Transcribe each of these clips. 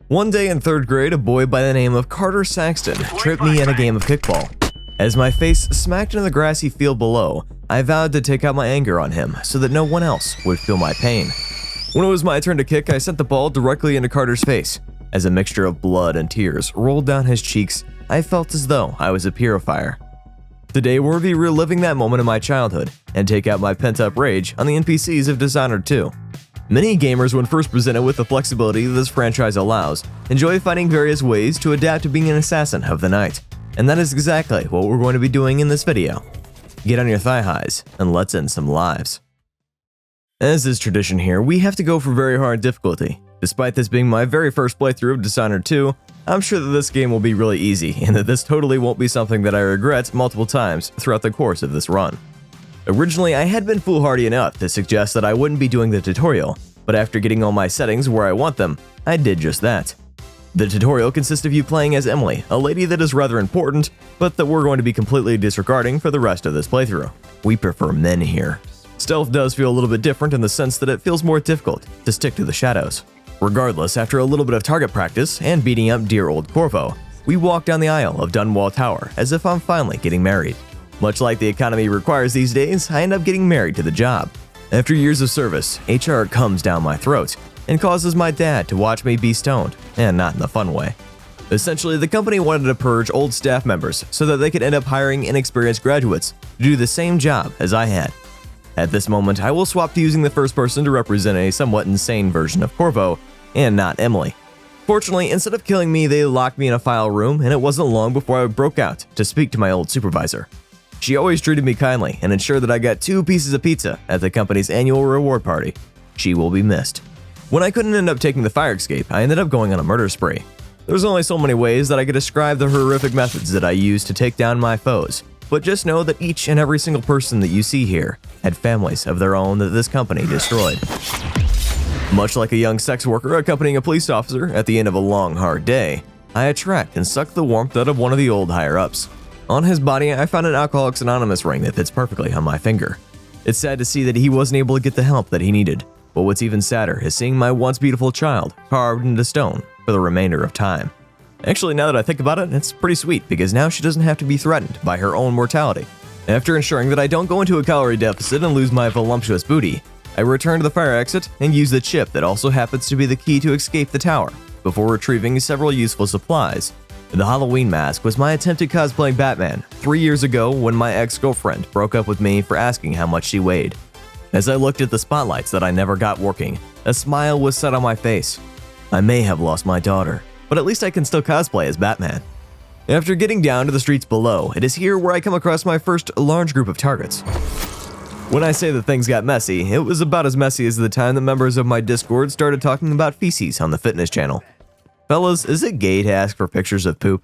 One day in 3rd grade, a boy by the name of Carter Saxton tripped me in a game of kickball. As my face smacked into the grassy field below, I vowed to take out my anger on him so that no one else would feel my pain. When it was my turn to kick, I sent the ball directly into Carter's face. As a mixture of blood and tears rolled down his cheeks, I felt as though I was a purifier. Today, we'll be reliving that moment in my childhood and take out my pent-up rage on the NPCs of Dishonored 2. Many gamers, when first presented with the flexibility this franchise allows, enjoy finding various ways to adapt to being an assassin of the night, and that is exactly what we're going to be doing in this video. Get on your thigh highs and let's end some lives. As is tradition here, we have to go for very hard difficulty. Despite this being my very first playthrough of Dishonored 2, I'm sure that this game will be really easy and that this totally won't be something that I regret multiple times throughout the course of this run. Originally, I had been foolhardy enough to suggest that I wouldn't be doing the tutorial, but after getting all my settings where I want them, I did just that. The tutorial consists of you playing as Emily, a lady that is rather important, but that we're going to be completely disregarding for the rest of this playthrough. We prefer men here. Stealth does feel a little bit different in the sense that it feels more difficult to stick to the shadows. Regardless, after a little bit of target practice and beating up dear old Corvo, we walk down the aisle of Dunwall Tower as if I'm finally getting married. Much like the economy requires these days, I end up getting married to the job. After years of service, HR comes down my throat and causes my dad to watch me be stoned, and not in the fun way. Essentially, the company wanted to purge old staff members so that they could end up hiring inexperienced graduates to do the same job as I had. At this moment, I will swap to using the first person to represent a somewhat insane version of Corvo, and not Emily. Fortunately, instead of killing me, they locked me in a file room, and it wasn't long before I broke out to speak to my old supervisor. She always treated me kindly and ensured that I got 2 pieces of pizza at the company's annual reward party. She will be missed. When I couldn't end up taking the fire escape, I ended up going on a murder spree. There's only so many ways that I could describe the horrific methods that I used to take down my foes, but just know that each and every single person that you see here had families of their own that this company destroyed. Much like a young sex worker accompanying a police officer at the end of a long, hard day, I attract and suck the warmth out of one of the old higher-ups. On his body, I found an Alcoholics Anonymous ring that fits perfectly on my finger. It's sad to see that he wasn't able to get the help that he needed, but what's even sadder is seeing my once beautiful child carved into stone for the remainder of time. Actually, now that I think about it, it's pretty sweet because now she doesn't have to be threatened by her own mortality. After ensuring that I don't go into a calorie deficit and lose my voluptuous booty, I return to the fire exit and use the chip that also happens to be the key to escape the tower, before retrieving several useful supplies. The Halloween mask was my attempt at cosplaying Batman 3 years ago when my ex-girlfriend broke up with me for asking how much she weighed. As I looked at the spotlights that I never got working, a smile was set on my face. I may have lost my daughter, but at least I can still cosplay as Batman. After getting down to the streets below, it is here where I come across my first large group of targets. When I say that things got messy, it was about as messy as the time that members of my Discord started talking about feces on the fitness channel. Fellas, is it gay to ask for pictures of poop?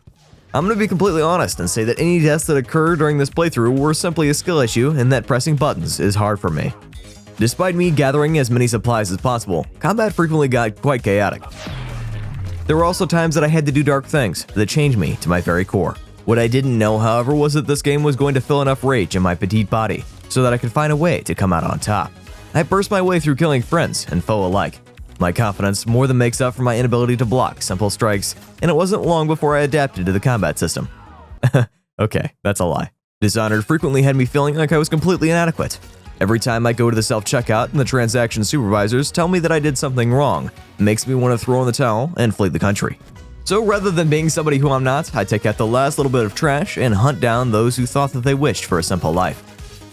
I'm gonna be completely honest and say that any deaths that occurred during this playthrough were simply a skill issue and that pressing buttons is hard for me. Despite me gathering as many supplies as possible, combat frequently got quite chaotic. There were also times that I had to do dark things that changed me to my very core. What I didn't know, however, was that this game was going to fill enough rage in my petite body so that I could find a way to come out on top. I burst my way through killing friends and foe alike. My confidence more than makes up for my inability to block simple strikes, and it wasn't long before I adapted to the combat system. Okay, that's a lie. Dishonored frequently had me feeling like I was completely inadequate. Every time I go to the self-checkout and the transaction supervisors tell me that I did something wrong, it makes me want to throw in the towel and flee the country. So rather than being somebody who I'm not, I take out the last little bit of trash and hunt down those who thought that they wished for a simple life.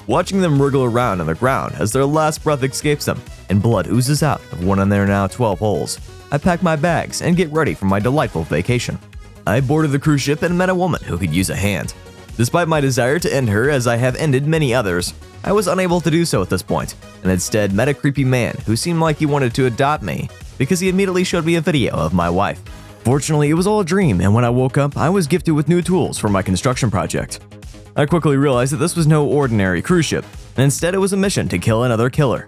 Watching them wriggle around on the ground as their last breath escapes them and blood oozes out of one of their now 12 holes, I pack my bags and get ready for my delightful vacation. I boarded the cruise ship and met a woman who could use a hand. Despite my desire to end her as I have ended many others, I was unable to do so at this point, and instead met a creepy man who seemed like he wanted to adopt me because he immediately showed me a video of my wife. Fortunately, it was all a dream, and when I woke up, I was gifted with new tools for my construction project. I quickly realized that this was no ordinary cruise ship, and instead it was a mission to kill another killer.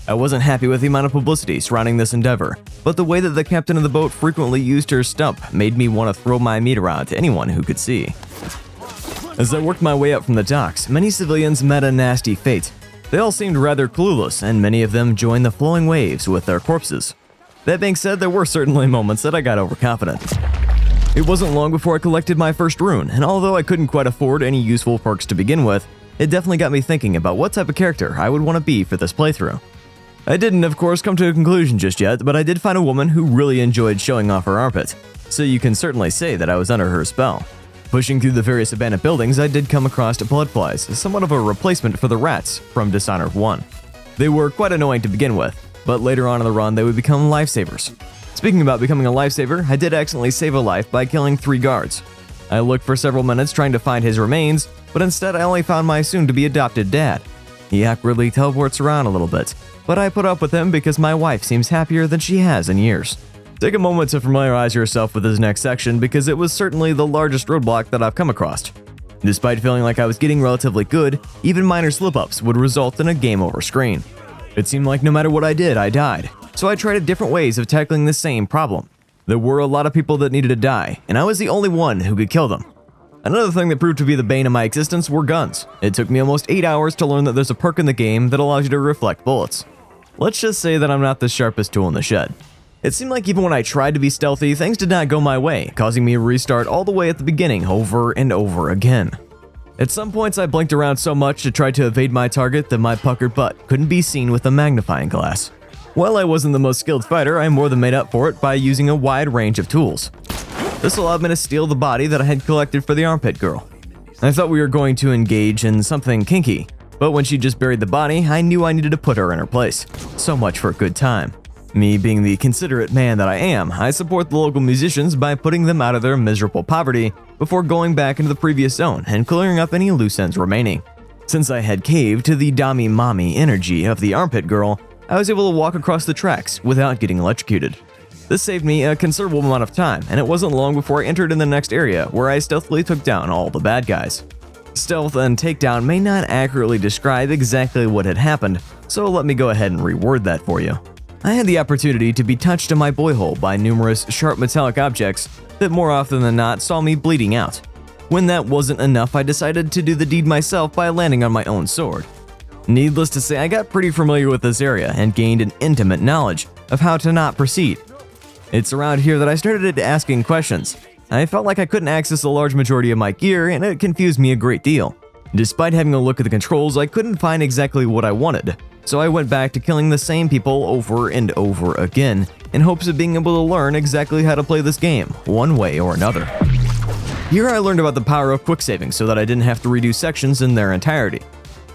I wasn't happy with the amount of publicity surrounding this endeavor, but the way that the captain of the boat frequently used her stump made me want to throw my meat around to anyone who could see. As I worked my way up from the docks, many civilians met a nasty fate. They all seemed rather clueless, and many of them joined the flowing waves with their corpses. That being said, there were certainly moments that I got overconfident. It wasn't long before I collected my first rune, and although I couldn't quite afford any useful perks to begin with, it definitely got me thinking about what type of character I would want to be for this playthrough. I didn't, of course, come to a conclusion just yet, but I did find a woman who really enjoyed showing off her armpit, so you can certainly say that I was under her spell. Pushing through the various abandoned buildings, I did come across bloodflies, somewhat of a replacement for the rats from Dishonored 1. They were quite annoying to begin with, but later on in the run they would become lifesavers. Speaking about becoming a lifesaver, I did accidentally save a life by killing 3 guards. I looked for several minutes trying to find his remains, but instead I only found my soon-to-be adopted dad. He awkwardly teleports around a little bit, but I put up with him because my wife seems happier than she has in years. Take a moment to familiarize yourself with this next section because it was certainly the largest roadblock that I've come across. Despite feeling like I was getting relatively good, even minor slip-ups would result in a game over screen. It seemed like no matter what I did, I died. So I tried different ways of tackling the same problem. There were a lot of people that needed to die, and I was the only one who could kill them. Another thing that proved to be the bane of my existence were guns. It took me almost 8 hours to learn that there's a perk in the game that allows you to reflect bullets. Let's just say that I'm not the sharpest tool in the shed. It seemed like even when I tried to be stealthy, things did not go my way, causing me to restart all the way at the beginning over and over again. At some points I blinked around so much to try to evade my target that my puckered butt couldn't be seen with a magnifying glass. While I wasn't the most skilled fighter, I more than made up for it by using a wide range of tools. This allowed me to steal the body that I had collected for the armpit girl. I thought we were going to engage in something kinky, but when she just buried the body, I knew I needed to put her in her place. So much for a good time. Me being the considerate man that I am, I support the local musicians by putting them out of their miserable poverty before going back into the previous zone and clearing up any loose ends remaining. Since I had caved to the Dami-Mami energy of the armpit girl, I was able to walk across the tracks without getting electrocuted. This saved me a considerable amount of time, and it wasn't long before I entered in the next area where I stealthily took down all the bad guys. Stealth and takedown may not accurately describe exactly what had happened, so let me go ahead and reword that for you. I had the opportunity to be touched in my boyhole by numerous sharp metallic objects that more often than not saw me bleeding out. When that wasn't enough, I decided to do the deed myself by landing on my own sword. Needless to say, I got pretty familiar with this area and gained an intimate knowledge of how to not proceed. It's around here that I started asking questions. I felt like I couldn't access a large majority of my gear, and it confused me a great deal. Despite having a look at the controls, I couldn't find exactly what I wanted, so I went back to killing the same people over and over again in hopes of being able to learn exactly how to play this game, one way or another. Here I learned about the power of quick saving so that I didn't have to redo sections in their entirety.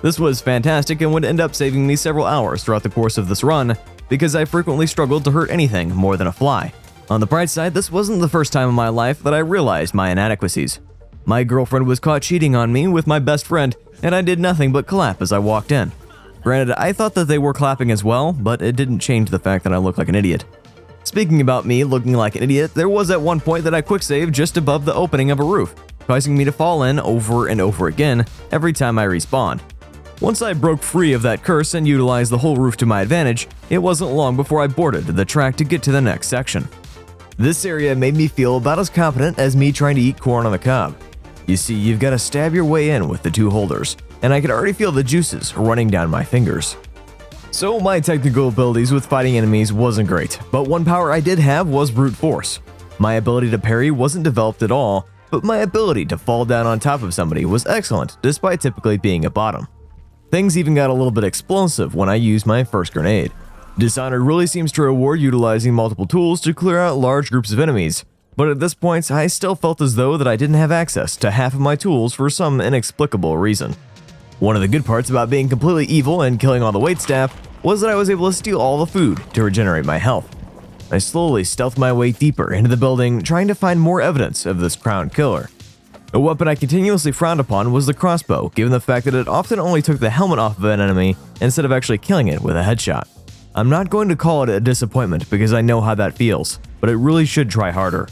This was fantastic and would end up saving me several hours throughout the course of this run because I frequently struggled to hurt anything more than a fly. On the bright side, this wasn't the first time in my life that I realized my inadequacies. My girlfriend was caught cheating on me with my best friend, and I did nothing but clap as I walked in. Granted, I thought that they were clapping as well, but it didn't change the fact that I looked like an idiot. Speaking about me looking like an idiot, there was at one point that I quick-saved just above the opening of a roof, causing me to fall in over and over again every time I respawned. Once I broke free of that curse and utilized the whole roof to my advantage, it wasn't long before I boarded the track to get to the next section. This area made me feel about as competent as me trying to eat corn on the cob. You see, you've got to stab your way in with the 2 holders, and I could already feel the juices running down my fingers. So my technical abilities with fighting enemies wasn't great, but one power I did have was brute force. My ability to parry wasn't developed at all, but my ability to fall down on top of somebody was excellent despite typically being a bottom. Things even got a little bit explosive when I used my first grenade. Dishonored really seems to reward utilizing multiple tools to clear out large groups of enemies, but at this point I still felt as though that I didn't have access to half of my tools for some inexplicable reason. One of the good parts about being completely evil and killing all the waitstaff was that I was able to steal all the food to regenerate my health. I slowly stealthed my way deeper into the building, trying to find more evidence of this crowned killer. A weapon I continuously frowned upon was the crossbow, given the fact that it often only took the helmet off of an enemy instead of actually killing it with a headshot. I'm not going to call it a disappointment because I know how that feels, but it really should try harder.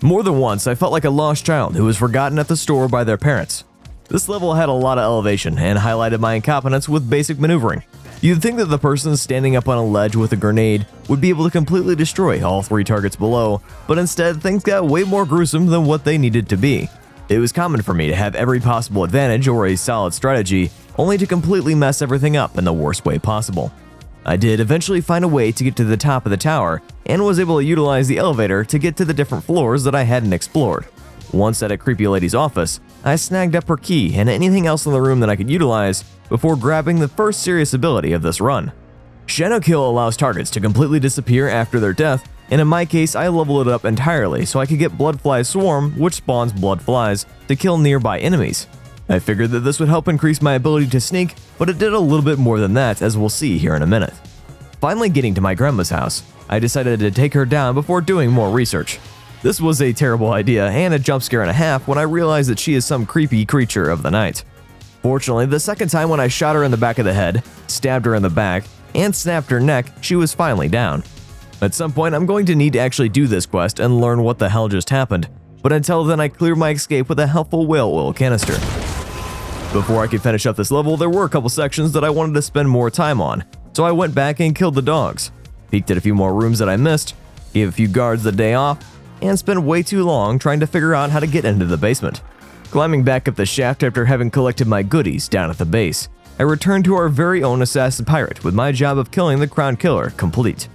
More than once, I felt like a lost child who was forgotten at the store by their parents. This level had a lot of elevation and highlighted my incompetence with basic maneuvering. You'd think that the person standing up on a ledge with a grenade would be able to completely destroy all 3 targets below, but instead things got way more gruesome than what they needed to be. It was common for me to have every possible advantage or a solid strategy, only to completely mess everything up in the worst way possible. I did eventually find a way to get to the top of the tower and was able to utilize the elevator to get to the different floors that I hadn't explored. Once at a creepy lady's office, I snagged up her key and anything else in the room that I could utilize before grabbing the first serious ability of this run. Shadow Kill allows targets to completely disappear after their death, and in my case I leveled it up entirely so I could get Bloodfly Swarm, which spawns blood flies, to kill nearby enemies. I figured that this would help increase my ability to sneak, but it did a little bit more than that, as we'll see here in a minute. Finally getting to my grandma's house, I decided to take her down before doing more research. This was a terrible idea and a jump scare and a half when I realized that she is some creepy creature of the night. Fortunately, the second time when I shot her in the back of the head, stabbed her in the back, and snapped her neck, she was finally down. At some point, I'm going to need to actually do this quest and learn what the hell just happened, but until then I cleared my escape with a helpful whale oil canister. Before I could finish up this level, there were a couple sections that I wanted to spend more time on, so I went back and killed the dogs, peeked at a few more rooms that I missed, gave a few guards the day off, and spent way too long trying to figure out how to get into the basement. Climbing back up the shaft after having collected my goodies down at the base, I returned to our very own assassin pirate with my job of killing the crown killer complete.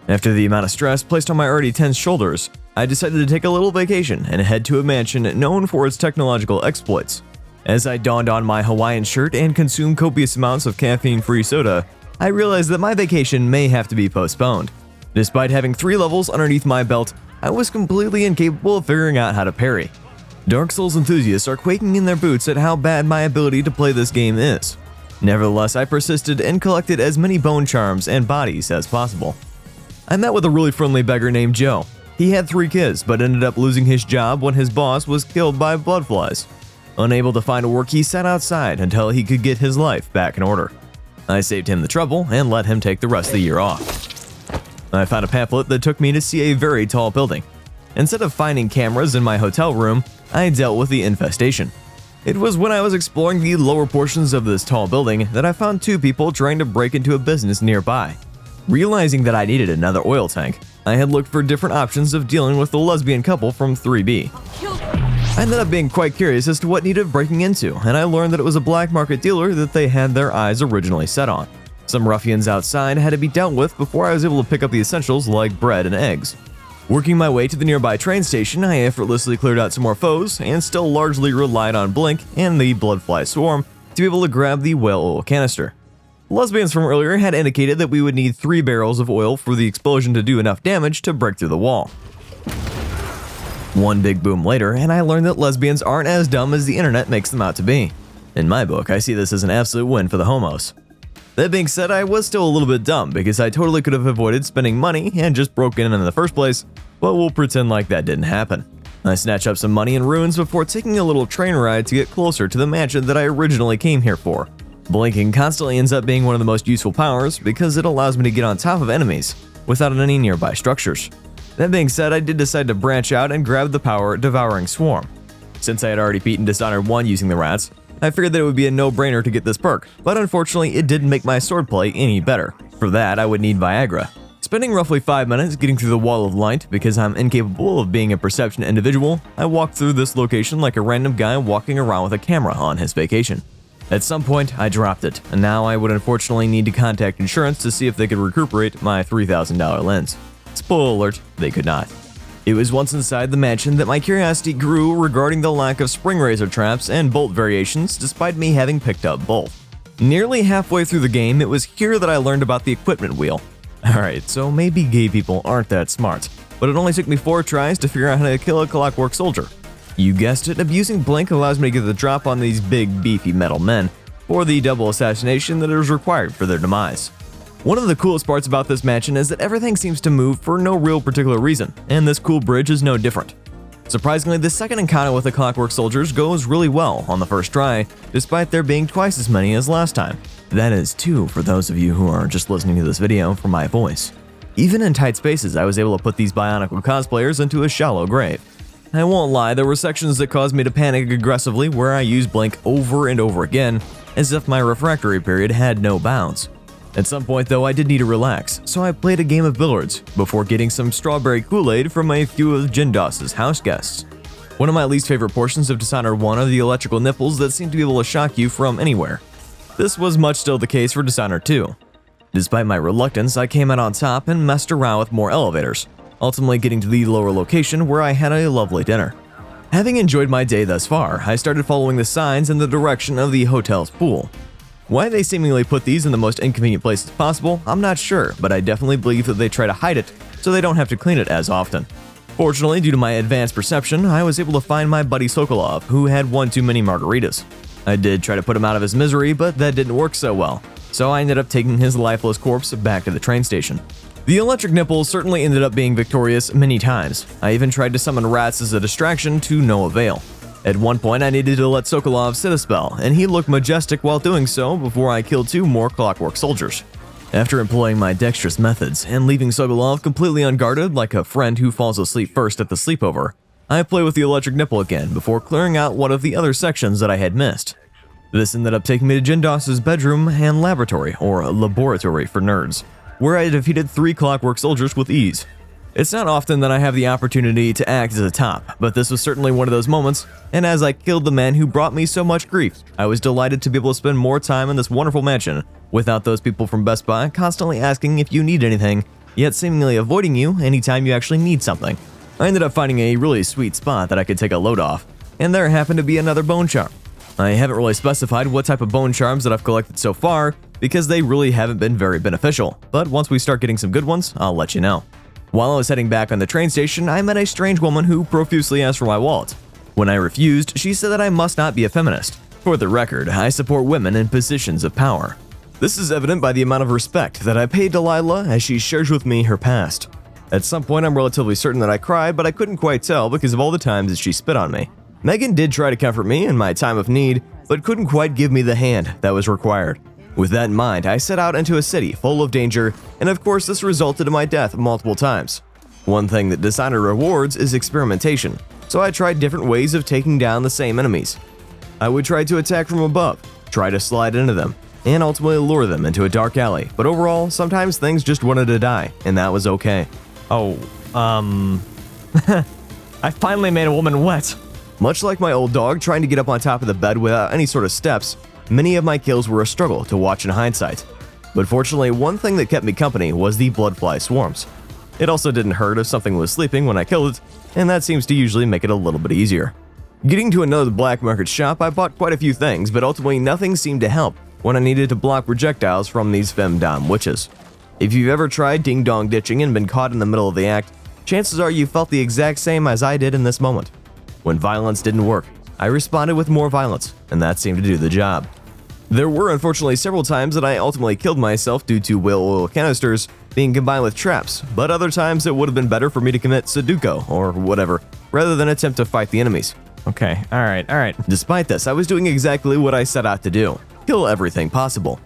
After the amount of stress placed on my already tense shoulders, I decided to take a little vacation and head to a mansion known for its technological exploits. As I donned on my Hawaiian shirt and consumed copious amounts of caffeine-free soda, I realized that my vacation may have to be postponed. Despite having 3 levels underneath my belt, I was completely incapable of figuring out how to parry. Dark Souls enthusiasts are quaking in their boots at how bad my ability to play this game is. Nevertheless, I persisted and collected as many bone charms and bodies as possible. I met with a really friendly beggar named Joe. He had 3 kids, but ended up losing his job when his boss was killed by bloodflies. Unable to find work, he sat outside until he could get his life back in order. I saved him the trouble and let him take the rest of the year off. I found a pamphlet that took me to see a very tall building. Instead of finding cameras in my hotel room, I dealt with the infestation. It was when I was exploring the lower portions of this tall building that I found 2 people trying to break into a business nearby. Realizing that I needed another oil tank, I had looked for different options of dealing with the lesbian couple from 3B. I ended up being quite curious as to what needed breaking into, and I learned that it was a black market dealer that they had their eyes originally set on. Some ruffians outside had to be dealt with before I was able to pick up the essentials like bread and eggs. Working my way to the nearby train station, I effortlessly cleared out some more foes and still largely relied on Blink and the Bloodfly Swarm to be able to grab the whale oil canister. Lesbians from earlier had indicated that we would need 3 barrels of oil for the explosion to do enough damage to break through the wall. One big boom later, and I learned that lesbians aren't as dumb as the internet makes them out to be. In my book, I see this as an absolute win for the homos. That being said, I was still a little bit dumb because I totally could have avoided spending money and just broken in the first place, but we'll pretend like that didn't happen. I snatched up some money and runes before taking a little train ride to get closer to the mansion that I originally came here for. Blinking constantly ends up being one of the most useful powers because it allows me to get on top of enemies without any nearby structures. That being said, I did decide to branch out and grab the power Devouring Swarm. Since I had already beaten Dishonored 1 using the rats, I figured that it would be a no-brainer to get this perk, but unfortunately it didn't make my swordplay any better. For that, I would need Viagra. Spending roughly 5 minutes getting through the wall of light because I'm incapable of being a perception individual, I walked through this location like a random guy walking around with a camera on his vacation. At some point, I dropped it, and now I would unfortunately need to contact insurance to see if they could recuperate my $3,000 lens. Spoiler alert, they could not. It was once inside the mansion that my curiosity grew regarding the lack of spring razor traps and bolt variations despite me having picked up both. Nearly halfway through the game, it was here that I learned about the equipment wheel. Alright, so maybe gay people aren't that smart, but it only took me 4 tries to figure out how to kill a clockwork soldier. You guessed it, abusing Blink allows me to get the drop on these big, beefy metal men for the double assassination that is required for their demise. One of the coolest parts about this mansion is that everything seems to move for no real particular reason, and this cool bridge is no different. Surprisingly, the second encounter with the clockwork soldiers goes really well on the first try, despite there being twice as many as last time. That is 2 for those of you who are just listening to this video for my voice. Even in tight spaces, I was able to put these Bionicle cosplayers into a shallow grave. I won't lie, there were sections that caused me to panic aggressively where I used Blink over and over again, as if my refractory period had no bounds. At some point though, I did need to relax, so I played a game of billiards before getting some strawberry Kool-Aid from a few of Jindosh's house guests. One of my least favorite portions of Dishonored 1 are the electrical nipples that seem to be able to shock you from anywhere. This was much still the case for Dishonored 2. Despite my reluctance, I came out on top and messed around with more elevators, ultimately getting to the lower location where I had a lovely dinner. Having enjoyed my day thus far, I started following the signs in the direction of the hotel's pool. Why they seemingly put these in the most inconvenient places possible, I'm not sure, but I definitely believe that they try to hide it so they don't have to clean it as often. Fortunately, due to my advanced perception, I was able to find my buddy Sokolov, who had one too many margaritas. I did try to put him out of his misery, but that didn't work so well, so I ended up taking his lifeless corpse back to the train station. The electric nipple certainly ended up being victorious many times. I even tried to summon rats as a distraction to no avail. At one point, I needed to let Sokolov sit a spell, and he looked majestic while doing so before I killed 2 more Clockwork soldiers. After employing my dexterous methods and leaving Sokolov completely unguarded like a friend who falls asleep first at the sleepover, I played with the electric nipple again before clearing out one of the other sections that I had missed. This ended up taking me to Jindosh's bedroom and laboratory, or laboratory for nerds, where I defeated 3 Clockwork soldiers with ease. It's not often that I have the opportunity to act as a top, but this was certainly one of those moments, and as I killed the man who brought me so much grief, I was delighted to be able to spend more time in this wonderful mansion without those people from Best Buy constantly asking if you need anything, yet seemingly avoiding you anytime you actually need something. I ended up finding a really sweet spot that I could take a load off, and there happened to be another bone charm. I haven't really specified what type of bone charms that I've collected so far, because they really haven't been very beneficial, but once we start getting some good ones, I'll let you know. While I was heading back on the train station, I met a strange woman who profusely asked for my wallet. When I refused, she said that I must not be a feminist. For the record, I support women in positions of power. This is evident by the amount of respect that I pay Delilah as she shares with me her past. At some point, I'm relatively certain that I cried, but I couldn't quite tell because of all the times that she spit on me. Megan did try to comfort me in my time of need, but couldn't quite give me the hand that was required. With that in mind, I set out into a city full of danger, and of course this resulted in my death multiple times. One thing that Dishonored rewards is experimentation, so I tried different ways of taking down the same enemies. I would try to attack from above, try to slide into them, and ultimately lure them into a dark alley, but overall, sometimes things just wanted to die, and that was okay. I finally made a woman wet. Much like my old dog trying to get up on top of the bed without any sort of steps, many of my kills were a struggle to watch in hindsight. But fortunately, one thing that kept me company was the bloodfly swarms. It also didn't hurt if something was sleeping when I killed it, and that seems to usually make it a little bit easier. Getting to another black market shop, I bought quite a few things, but ultimately nothing seemed to help when I needed to block projectiles from these femdom witches. If you've ever tried ding-dong ditching and been caught in the middle of the act, chances are you felt the exact same as I did in this moment. When violence didn't work, I responded with more violence, and that seemed to do the job. There were unfortunately several times that I ultimately killed myself due to whale oil canisters being combined with traps, but other times it would have been better for me to commit Sudoku or whatever, rather than attempt to fight the enemies. Okay, alright. Despite this, I was doing exactly what I set out to do: kill everything possible.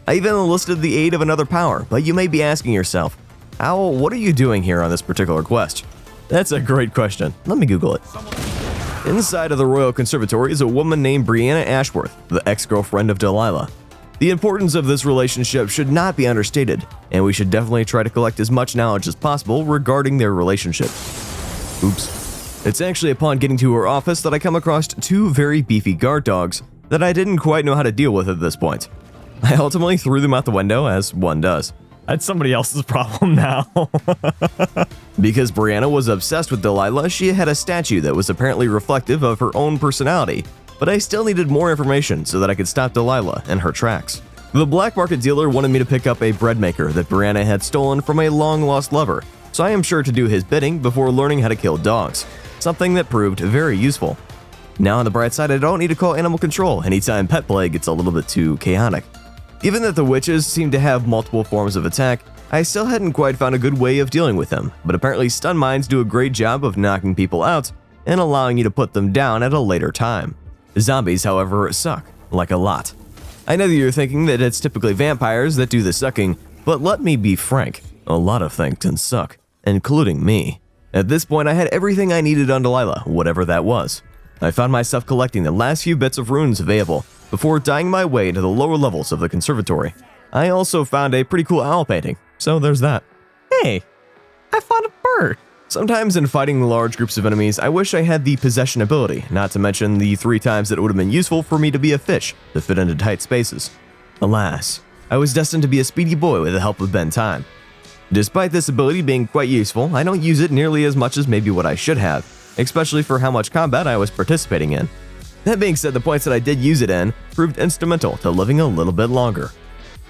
I even enlisted the aid of another power, but you may be asking yourself, Owl, what are you doing here on this particular quest? That's a great question. Let me Google it. Inside of the Royal Conservatory is a woman named Brianna Ashworth, the ex-girlfriend of Delilah. The importance of this relationship should not be understated, and we should definitely try to collect as much knowledge as possible regarding their relationship. Oops. It's actually upon getting to her office that I come across 2 very beefy guard dogs that I didn't quite know how to deal with at this point. I ultimately threw them out the window, as one does. That's somebody else's problem now. Because Brianna was obsessed with Delilah, she had a statue that was apparently reflective of her own personality, but I still needed more information so that I could stop Delilah in her tracks. The black market dealer wanted me to pick up a bread maker that Brianna had stolen from a long-lost lover, so I am sure to do his bidding before learning how to kill dogs, something that proved very useful. Now on the bright side, I don't need to call animal control anytime pet play gets a little bit too chaotic. Given that the witches seem to have multiple forms of attack, I still hadn't quite found a good way of dealing with them, but apparently stun mines do a great job of knocking people out and allowing you to put them down at a later time. Zombies, however, suck, like a lot. I know that you're thinking that it's typically vampires that do the sucking, but let me be frank, a lot of things can suck, including me. At this point, I had everything I needed on Delilah, whatever that was. I found myself collecting the last few bits of runes available before dying my way to the lower levels of the conservatory. I also found a pretty cool owl painting, so there's that. Hey, I found a bird. Sometimes in fighting large groups of enemies, I wish I had the possession ability, not to mention the 3 times that it would have been useful for me to be a fish to fit into tight spaces. Alas, I was destined to be a speedy boy with the help of Ben Time. Despite this ability being quite useful, I don't use it nearly as much as maybe what I should have, especially for how much combat I was participating in. That being said, the points that I did use it in proved instrumental to living a little bit longer.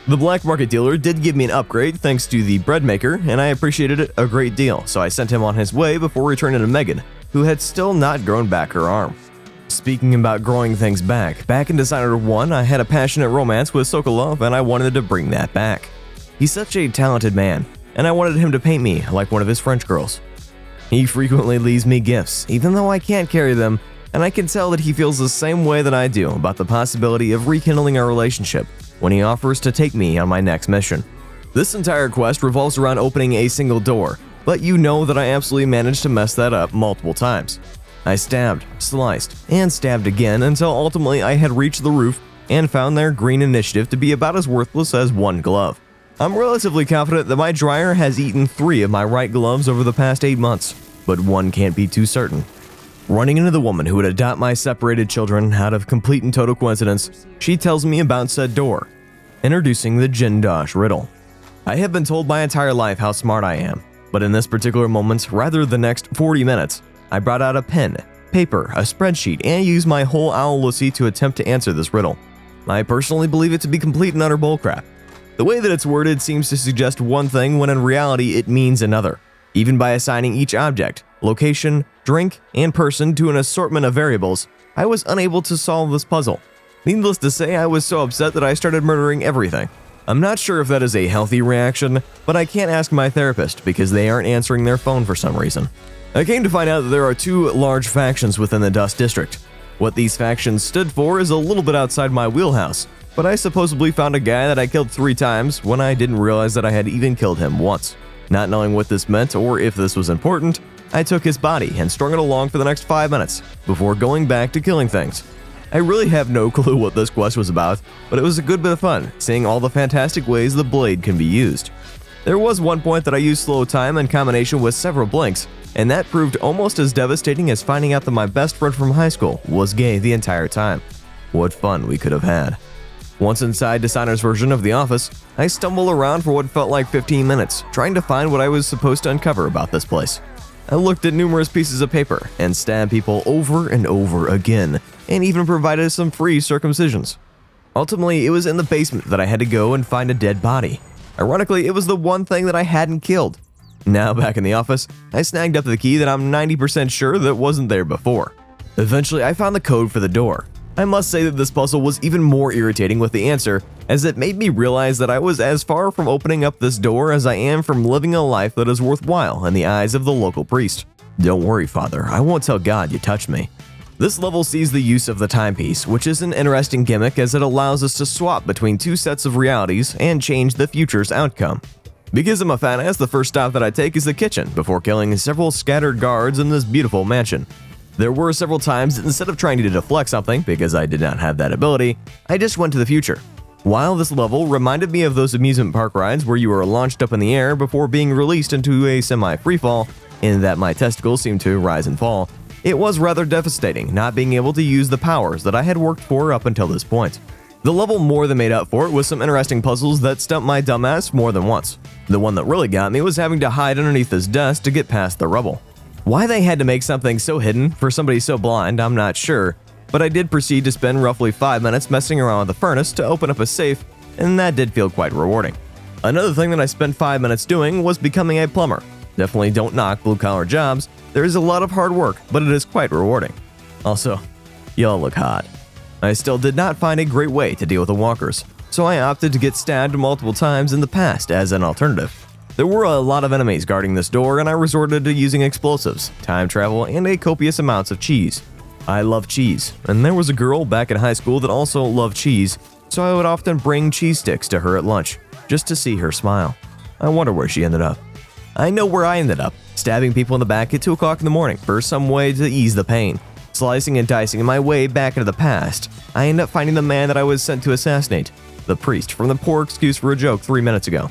The black market dealer did give me an upgrade thanks to the bread maker, and I appreciated it a great deal, so I sent him on his way before returning to Megan, who had still not grown back her arm. Speaking about growing things back in Dishonored 1, I had a passionate romance with Sokolov, and I wanted to bring that back. He's such a talented man, and I wanted him to paint me like one of his French girls. He frequently leaves me gifts, even though I can't carry them, and I can tell that he feels the same way that I do about the possibility of rekindling our relationship when he offers to take me on my next mission. This entire quest revolves around opening a single door, but you know that I absolutely managed to mess that up multiple times. I stabbed, sliced, and stabbed again until ultimately I had reached the roof and found their green initiative to be about as worthless as one glove. I'm relatively confident that my dryer has eaten 3 of my right gloves over the past 8 months, but one can't be too certain. Running into the woman who would adopt my separated children out of complete and total coincidence, she tells me about said door, introducing the Jindosh riddle. I have been told my entire life how smart I am, but in this particular moment, rather the next 40 minutes, I brought out a pen, paper, a spreadsheet, and used my whole owl lucy to attempt to answer this riddle. I personally believe it to be complete and utter bullcrap. The way that it's worded seems to suggest one thing when in reality it means another, even by assigning each object, location, drink, and person to an assortment of variables. I was unable to solve this puzzle. Needless to say, I was so upset that I started murdering everything. I'm not sure if that is a healthy reaction, but I can't ask my therapist because they aren't answering their phone for some reason. I came to find out that there are 2 large factions within the Dust District. What these factions stood for is a little bit outside my wheelhouse, but I supposedly found a guy that I killed 3 times when I didn't realize that I had even killed him once. Not knowing what this meant or if this was important, I took his body and strung it along for the next 5 minutes before going back to killing things. I really have no clue what this quest was about, but it was a good bit of fun, seeing all the fantastic ways the blade can be used. There was one point that I used slow time in combination with several blinks, and that proved almost as devastating as finding out that my best friend from high school was gay the entire time. What fun we could have had. Once inside Dishonored's version of the office, I stumbled around for what felt like 15 minutes, trying to find what I was supposed to uncover about this place. I looked at numerous pieces of paper and stabbed people over and over again, and even provided some free circumcisions. Ultimately, it was in the basement that I had to go and find a dead body. Ironically, it was the one thing that I hadn't killed. Now back in the office, I snagged up the key that I'm 90% sure that wasn't there before. Eventually, I found the code for the door. I must say that this puzzle was even more irritating with the answer, as it made me realize that I was as far from opening up this door as I am from living a life that is worthwhile in the eyes of the local priest. Don't worry, Father, I won't tell God you touched me. This level sees the use of the timepiece, which is an interesting gimmick as it allows us to swap between 2 sets of realities and change the future's outcome. Because I'm a fat ass, the first stop that I take is the kitchen before killing several scattered guards in this beautiful mansion. There were several times that instead of trying to deflect something, because I did not have that ability, I just went to the future. While this level reminded me of those amusement park rides where you are launched up in the air before being released into a semi-freefall, in that my testicles seemed to rise and fall, it was rather devastating not being able to use the powers that I had worked for up until this point. The level more than made up for it with some interesting puzzles that stumped my dumbass more than once. The one that really got me was having to hide underneath this desk to get past the rubble. Why they had to make something so hidden for somebody so blind, I'm not sure, but I did proceed to spend roughly 5 minutes messing around with the furnace to open up a safe, and that did feel quite rewarding. Another thing that I spent 5 minutes doing was becoming a plumber. Definitely don't knock blue-collar jobs, there is a lot of hard work, but it is quite rewarding. Also, y'all look hot. I still did not find a great way to deal with the walkers, so I opted to get stabbed multiple times in the past as an alternative. There were a lot of enemies guarding this door, and I resorted to using explosives, time travel, and a copious amounts of cheese. I love cheese, and there was a girl back in high school that also loved cheese, so I would often bring cheese sticks to her at lunch, just to see her smile. I wonder where she ended up. I know where I ended up, stabbing people in the back at 2 o'clock in the morning for some way to ease the pain. Slicing and dicing my way back into the past, I end up finding the man that I was sent to assassinate, the priest from the poor excuse for a joke 3 minutes ago.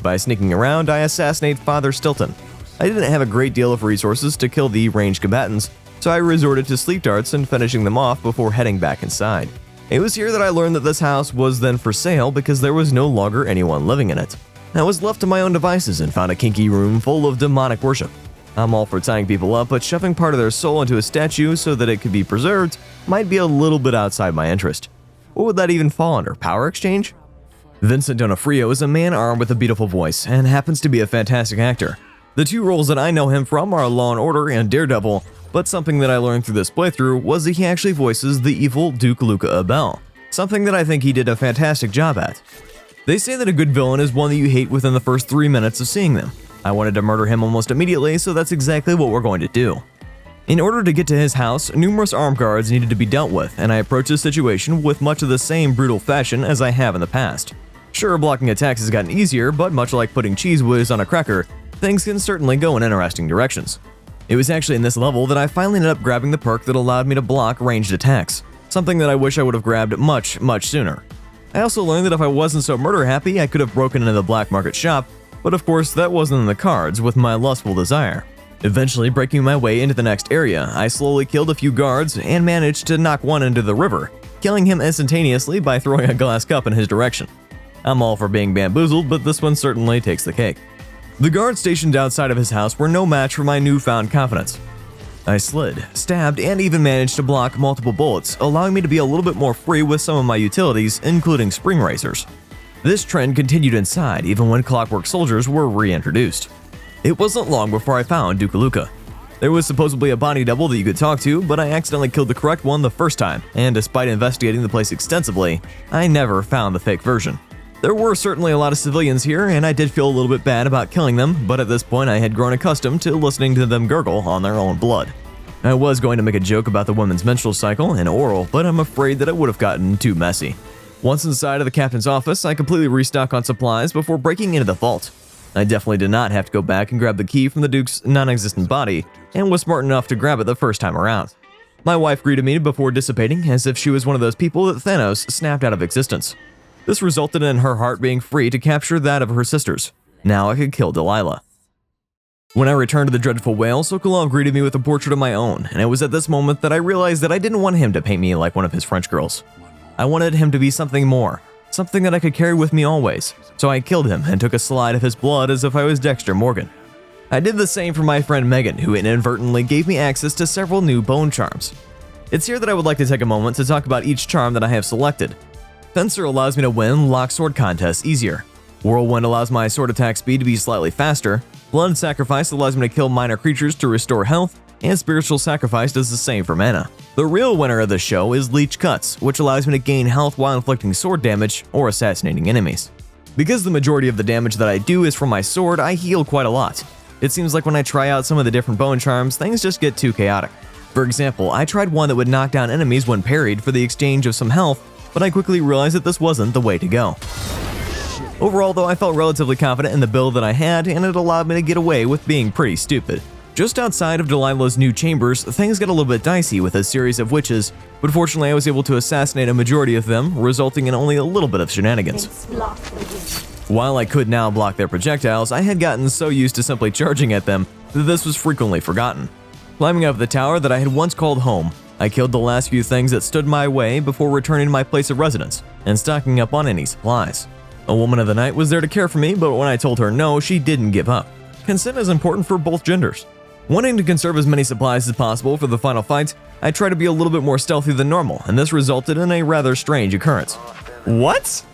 By sneaking around, I assassinate Father Stilton. I didn't have a great deal of resources to kill the ranged combatants, so I resorted to sleep darts and finishing them off before heading back inside. It was here that I learned that this house was then for sale because there was no longer anyone living in it. I was left to my own devices and found a kinky room full of demonic worship. I'm all for tying people up, but shoving part of their soul into a statue so that it could be preserved might be a little bit outside my interest. What would that even fall under? Power exchange? Vincent D'Onofrio is a man armed with a beautiful voice and happens to be a fantastic actor. The two roles that I know him from are Law & Order and Daredevil, but something that I learned through this playthrough was that he actually voices the evil Duke Luca Abele, something that I think he did a fantastic job at. They say that a good villain is one that you hate within the first 3 minutes of seeing them. I wanted to murder him almost immediately, so that's exactly what we're going to do. In order to get to his house, numerous armed guards needed to be dealt with, and I approached the situation with much of the same brutal fashion as I have in the past. Sure, blocking attacks has gotten easier, but much like putting cheese whiz on a cracker, things can certainly go in interesting directions. It was actually in this level that I finally ended up grabbing the perk that allowed me to block ranged attacks, something that I wish I would have grabbed much sooner. I also learned that if I wasn't so murder happy, I could have broken into the black market shop, but of course that wasn't in the cards with my lustful desire. Eventually breaking my way into the next area, I slowly killed a few guards and managed to knock one into the river, killing him instantaneously by throwing a glass cup in his direction. I'm all for being bamboozled, but this one certainly takes the cake. The guards stationed outside of his house were no match for my newfound confidence. I slid, stabbed, and even managed to block multiple bullets, allowing me to be a little bit more free with some of my utilities, including spring racers. This trend continued inside even when Clockwork soldiers were reintroduced. It wasn't long before I found Duke Luca. There was supposedly a body double that you could talk to, but I accidentally killed the correct one the first time, and despite investigating the place extensively, I never found the fake version. There were certainly a lot of civilians here, and I did feel a little bit bad about killing them, but at this point I had grown accustomed to listening to them gurgle on their own blood. I was going to make a joke about the women's menstrual cycle and oral, but I'm afraid that it would have gotten too messy. Once inside of the captain's office, I completely restocked on supplies before breaking into the vault. I definitely did not have to go back and grab the key from the Duke's non-existent body, and was smart enough to grab it the first time around. My wife greeted me before dissipating as if she was one of those people that Thanos snapped out of existence. This resulted in her heart being free to capture that of her sisters. Now I could kill Delilah. When I returned to the dreadful whale, Sokolov greeted me with a portrait of my own, and it was at this moment that I realized that I didn't want him to paint me like one of his French girls. I wanted him to be something more, something that I could carry with me always, so I killed him and took a slide of his blood as if I was Dexter Morgan. I did the same for my friend Megan, who inadvertently gave me access to several new bone charms. It's here that I would like to take a moment to talk about each charm that I have selected. Fencer allows me to win lock sword contests easier. Whirlwind allows my sword attack speed to be slightly faster. Blood Sacrifice allows me to kill minor creatures to restore health, and Spiritual Sacrifice does the same for mana. The real winner of the show is Leech Cuts, which allows me to gain health while inflicting sword damage or assassinating enemies. Because the majority of the damage that I do is from my sword, I heal quite a lot. It seems like when I try out some of the different bone charms, things just get too chaotic. For example, I tried one that would knock down enemies when parried for the exchange of some health, but I quickly realized that this wasn't the way to go. Overall though, I felt relatively confident in the build that I had, and it allowed me to get away with being pretty stupid. Just outside of Delilah's new chambers, things got a little bit dicey with a series of witches, but fortunately I was able to assassinate a majority of them, resulting in only a little bit of shenanigans. While I could now block their projectiles, I had gotten so used to simply charging at them that this was frequently forgotten. Climbing up the tower that I had once called home, I killed the last few things that stood my way before returning to my place of residence and stocking up on any supplies. A woman of the night was there to care for me, but when I told her no, she didn't give up. Consent is important for both genders. Wanting to conserve as many supplies as possible for the final fight, I tried to be a little bit more stealthy than normal, and this resulted in a rather strange occurrence. What?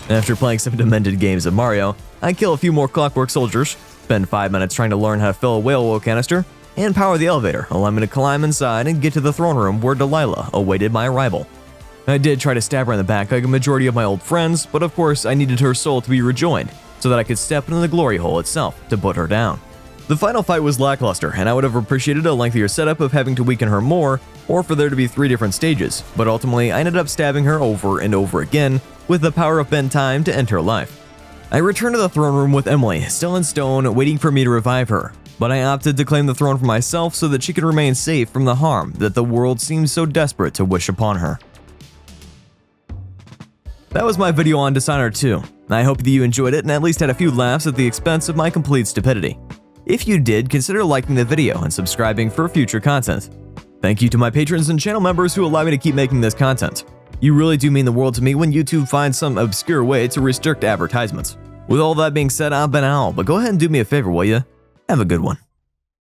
After playing some demented games of Mario, I kill a few more Clockwork soldiers, spend 5 minutes trying to learn how to fill a whale oil canister, and power the elevator, allowing me to climb inside and get to the throne room where Delilah awaited my arrival. I did try to stab her in the back like a majority of my old friends, but of course I needed her soul to be rejoined so that I could step into the glory hole itself to put her down. The final fight was lackluster, and I would have appreciated a lengthier setup of having to weaken her more, or for there to be 3 different stages, but ultimately I ended up stabbing her over and over again with the power of bend time to end her life. I returned to the throne room with Emily, still in stone, waiting for me to revive her, but I opted to claim the throne for myself so that she could remain safe from the harm that the world seems so desperate to wish upon her. That was my video on Dishonored 2. I hope that you enjoyed it and at least had a few laughs at the expense of my complete stupidity. If you did, consider liking the video and subscribing for future content. Thank you to my patrons and channel members who allow me to keep making this content. You really do mean the world to me when YouTube finds some obscure way to restrict advertisements. With all that being said, I've been Al, but go ahead and do me a favor, will ya? Have a good one.